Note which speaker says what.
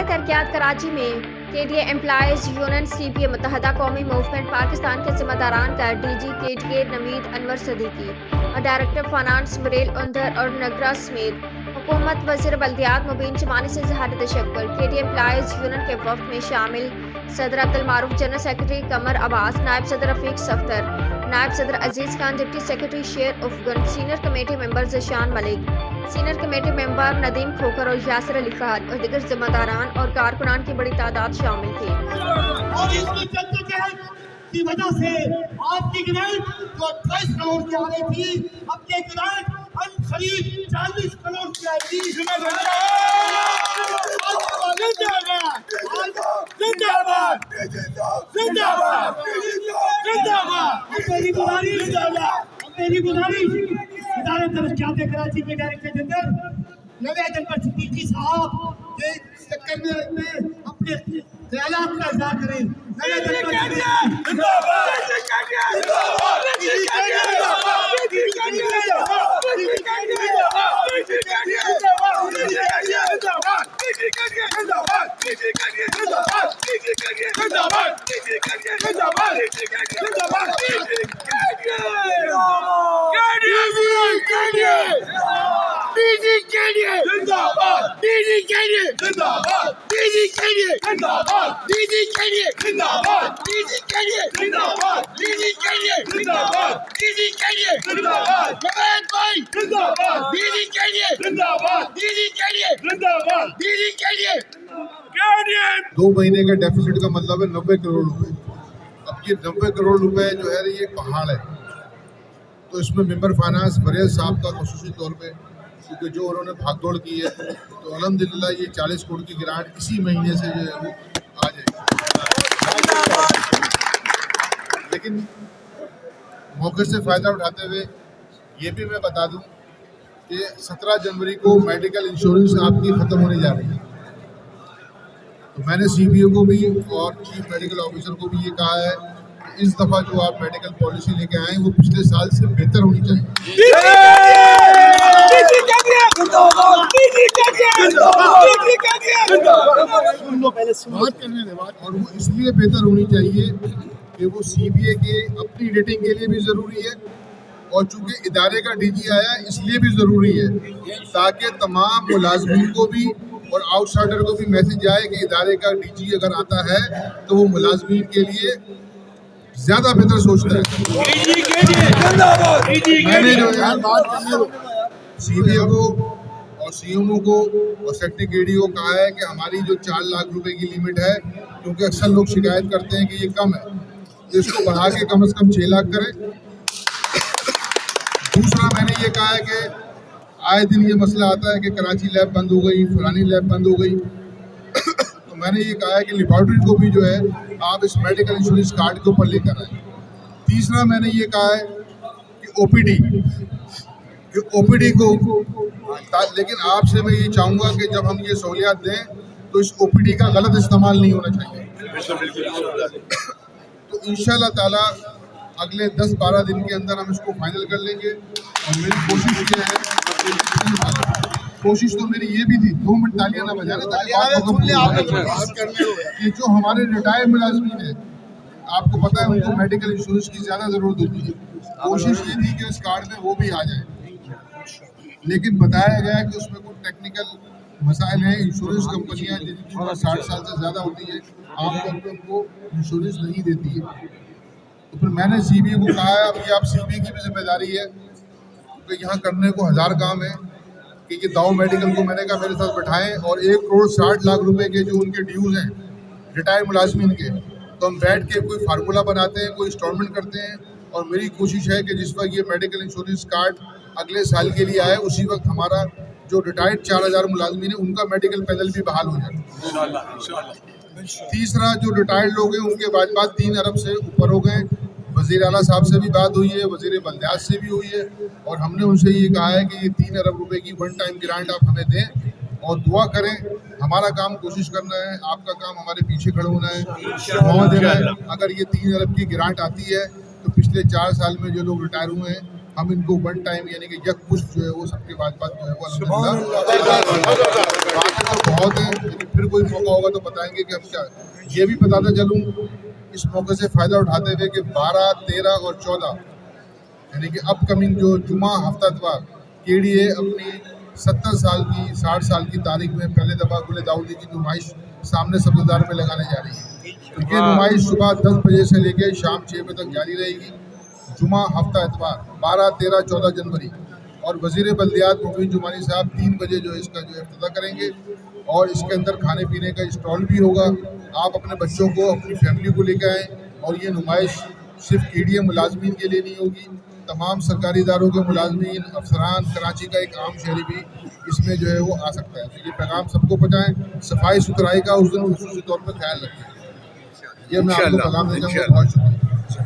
Speaker 1: ترقیات کراچی میں KDA employees union CPA متحدہ قومی موومنٹ پاکستان کے ذمہ داران کا DG KDA نوید انور صدیقی اور ڈائریکٹر فائنانس مریل اندر اور نگرہ سمیت حکومت وزیر بلدیات مبین چمانی سے اظہار تشکر KDA امپلائیز یونین کے وفد میں شامل صدر عبدالمعروف، جنرل سیکرٹری قمر عباس، نائب صدر رفیق صفدر، نائب صدر عزیز خان، ڈپٹی سیکرٹری شیر افغان، سینئر کمیٹی ممبر ذیشان ملک، سینئر کمیٹی ممبر ندیم کھوکر اور یاسر علی خان اور دیگر ذمہ داران اور کارکنان کی بڑی تعداد شامل تھی۔
Speaker 2: اور اس کی جدوجہد کی وجہ سے آپ کی گرانٹ جو 28 کروڑ کی آ رہی تھی، اب یہ گرانٹ ہم خرید 40 کروڑ کی آئے گی۔ میری گزارش ادارہ ترقیات کراچی کے ڈائریکٹر جنرل نوید انور صدیقی صاحب کے چکر میں اپنے خیالات کا اظہار کریں۔ نوید
Speaker 3: دو مہینے کا ڈیفیسٹ کا مطلب ہے 90 کروڑ روپے۔ اب یہ 90 کروڑ روپے جو ہے یہ پہاڑ ہے، تو اس میں ممبر فائنانس فریض صاحب کا خصوصی طور پہ، کیونکہ جو انہوں نے بھاگ دوڑ کی ہے، تو الحمدللہ یہ 40 کروڑ کی گرانٹ اسی مہینے سے جو ہے وہ آ جائے گی۔ لیکن موقع سے فائدہ اٹھاتے ہوئے یہ بھی میں بتا دوں کہ 17 جنوری کو میڈیکل انشورنس آپ کی ختم ہونے جا رہی ہے، تو میں نے CPO کو بھی اور چیف میڈیکل آفیسر کو بھی یہ کہا ہے کہ اس دفعہ جو آپ میڈیکل پالیسی لے کے آئیں وہ پچھلے سال سے بہتر ہونی چاہیے۔ اور وہ اس لیے بہتر ہونی چاہیے کہ وہ CPA کے اپنی ریٹنگ کے لیے بھی ضروری ہے، اور چونکہ ادارے کا DG آیا ہے اس لیے بھی ضروری ہے، تاکہ تمام ملازمین کو بھی اور آؤٹ سائڈر کو بھی میسج آئے کہ ادارے کا DG اگر آتا ہے تو وہ ملازمین کے لیے زیادہ بہتر سوچتا ہے۔ میں نے جو ہے CPO کو اور CMO کو اور سیکٹری KDO کو کہا ہے کہ ہماری جو 4 لاکھ روپے کی لیمٹ ہے، کیونکہ اکثر لوگ شکایت کرتے ہیں کہ یہ کم ہے، تو اس کو بڑھا کے کم از کم 6 لاکھ کریں۔ دوسرا میں نے یہ کہا ہے کہ آئے دن یہ مسئلہ آتا ہے کہ کراچی لیب بند ہو گئی، فلانی لیب بند ہو گئی، تو میں نے یہ کہا ہے کہ لیبارٹری کو بھی جو ہے آپ اس میڈیکل انشورنس کارڈ کے اوپر لے کر آئیں۔ تیسرا میں نے یہ کہا ہے کہ OPD کو، لیکن آپ سے میں یہ چاہوں گا کہ جب ہم یہ سہولیات دیں تو اس OPD کا غلط استعمال نہیں ہونا چاہیے۔ تو انشاءاللہ تعالیٰ اگلے 10-12 دن کے اندر ہم اس کو فائنل کر لیں گے، اور میری کوشش یہ ہے، کوشش تو میری یہ بھی تھی، 2 منٹ تالیاں نہ بجانے کہ جو ہمارے ریٹائر ملازمین ہیں، آپ کو پتہ ہے ان کو میڈیکل انشورنس کی زیادہ ضرورت ہوتی ہے، کوشش یہ تھی کہ اس کارڈ میں وہ بھی آ جائیں، لیکن بتایا گیا کہ اس میں کچھ ٹیکنیکل مسائل ہیں۔ انشورنس کمپنیاں جن کی عمر 60 سال سے زیادہ ہوتی ہے عام طور پہ ان کو انشورنس نہیں دیتی ہے، تو پھر میں نے CPA کو کہا ہے اب یہ آپ CPA کی بھی ذمہ داری ہے، کیونکہ یہاں کرنے کو 1000 کام ہے، کہ یہ داؤ میڈیکل کو میں نے کہا میرے ساتھ بٹھائیں، اور 1 کروڑ 60 لاکھ روپے کے جو ان کے ڈیوز ہیں ریٹائر ملازمین کے، تو ہم بیٹھ کے کوئی فارمولہ بناتے ہیں، کوئی انسٹالمنٹ کرتے ہیں، اور میری کوشش ہے کہ جس وقت یہ میڈیکل انشورنس کارڈ اگلے سال کے لیے آئے اسی وقت ہمارا جو ریٹائرڈ 4000 ملازمین ہیں ان کا میڈیکل پینل بھی بحال ہو جائے۔ تیسرا جو ریٹائرڈ لوگ ہیں ان کے واجبات 3 ارب سے اوپر ہو گئے، وزیر اعلیٰ صاحب سے بھی بات ہوئی ہے، وزیر بلدیات سے بھی ہوئی ہے، اور ہم نے ان سے یہ کہا ہے کہ یہ 3 ارب روپے کی 1 ٹائم گرانٹ آپ ہمیں دیں، اور دعا کریں۔ ہمارا کام کوشش کرنا ہے، آپ کا کام ہمارے پیچھے کھڑے ہونا ہے، دعا دینا ہے۔ اگر یہ 3 ارب کی گرانٹ آتی ہے تو پچھلے 4 سال میں جو لوگ ریٹائر ہوئے ہیں ہم ان کو 1 ٹائم یعنی کہ یک پشت جو ہے وہ سب کے واجبات جو ہے وہ الحمدللہ باقی تو بہت ہے، لیکن پھر کوئی موقع موقع ہوگا تو بتائیں گے کہ اب کیا. یہ بھی بتاتا چلوں اس موقع سے فائدہ اٹھاتے ہوئے کہ 12, 13 اور 14 یعنی کہ اپ کمنگ جو جمعہ ہفتہ اتوار KDA اپنی 70 سال کی 60 سال کی تاریخ میں پہلے دفعہ گل داؤدی کی نمائش سامنے سبزدار میں لگانے جا رہی ہے. یہ نمائش صبح 10 بجے سے لے کے شام 6 بجے تک جاری رہے گی. جمعہ ہفتہ اتوار 12, 13, 14 جنوری. اور وزیر بلدیات مبین جمانی صاحب 3 بجے جو اس کا جو افتتاح کریں گے اور اس کے اندر کھانے پینے کا اسٹال بھی ہوگا. آپ اپنے بچوں کو اپنی فیملی کو لے کے آئیں. اور یہ نمائش صرف KDA ملازمین کے لیے نہیں ہوگی, تمام سرکاری اداروں کے ملازمین, افسران, کراچی کا ایک عام شہری بھی اس میں جو ہے وہ آ سکتا ہے. تو یہ پیغام سب کو پہنچائیں. صفائی ستھرائی کا اس دن خصوصی طور پر خیال رکھیں. یہ میں آپ کو پیغام دیتا ہوں. بہت شکریہ.